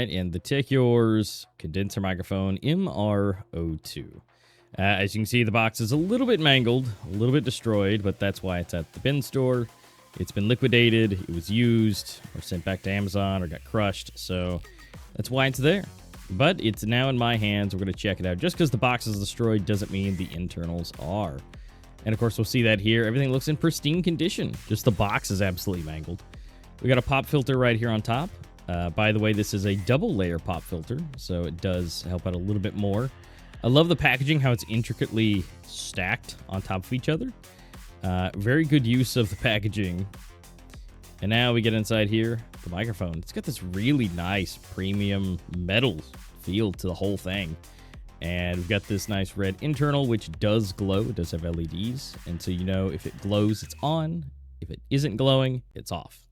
right, and the Tecurs condenser microphone MR02. As you can see, the box is a little bit mangled, a little bit destroyed, but that's why it's at the bin store. It's been liquidated, it was used, or sent back to Amazon, or got crushed, so that's why it's there. But it's now in my hands. We're going to check it out. Just because the box is destroyed doesn't mean the internals are. And of course, we'll see that here. Everything looks in pristine condition. Just the box is absolutely mangled. We got a pop filter right here on top. By the way, this is a double layer pop filter, so it does help out a little bit more. I love the packaging, how it's intricately stacked on top of each other. Very good use of the packaging. And now we get inside here, the microphone. It's got this really nice premium metal feel to the whole thing. And we've got this nice red internal, which does glow. It does have LEDs. And so you know if it glows, it's on. If it isn't glowing, it's off.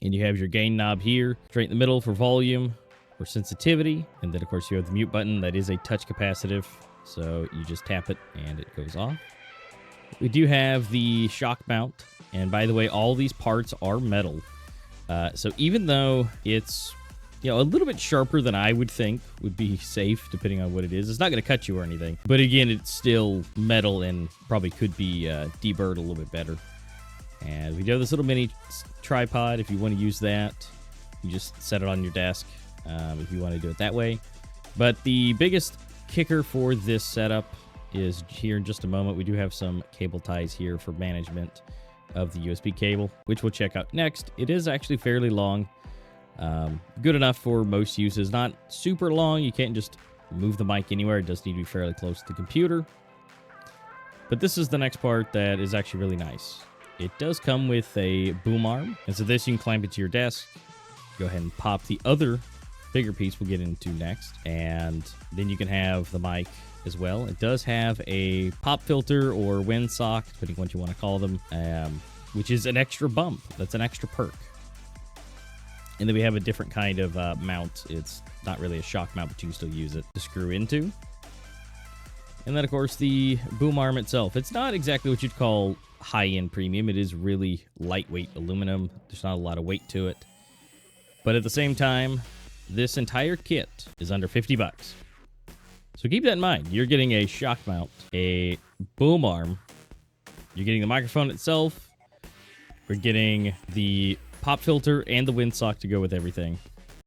And you have your gain knob here, straight in the middle for volume or sensitivity. And then, of course, you have the mute button. That is a touch capacitive. So you just tap it and it goes off. We do have the shock mount. And by the way, all these parts are metal. So even though it's, a little bit sharper than I would think would be safe, depending on what it is, it's not going to cut you or anything. But again, it's still metal and probably could be deburred a little bit better. And we do have this little mini tripod. If you want to use that, you just set it on your desk if you want to do it that way. But the biggest kicker for this setup is here in just a moment. We do have some cable ties here for management of the USB cable, which we'll check out next. It is actually fairly long. Good enough for most uses. Not super long. You can't just move the mic anywhere. It does need to be fairly close to the computer. But this is the next part that is actually really nice. It does come with a boom arm. And so this, you can clamp it to your desk. Go ahead and pop the other bigger piece we'll get into next. And then you can have the mic as well. It does have a pop filter or windsock, depending on what you want to call them, which is an extra bump. That's an extra perk. And then we have a different kind of mount. It's not really a shock mount, but you can still use it to screw into. And then, of course, the boom arm itself. It's not exactly what you'd call high-end premium. It is really lightweight aluminum. There's not a lot of weight to it. But at the same time, this entire kit is under 50 bucks. So keep that in mind. You're getting a shock mount, a boom arm. You're getting the microphone itself. We're getting the pop filter and the windsock to go with everything.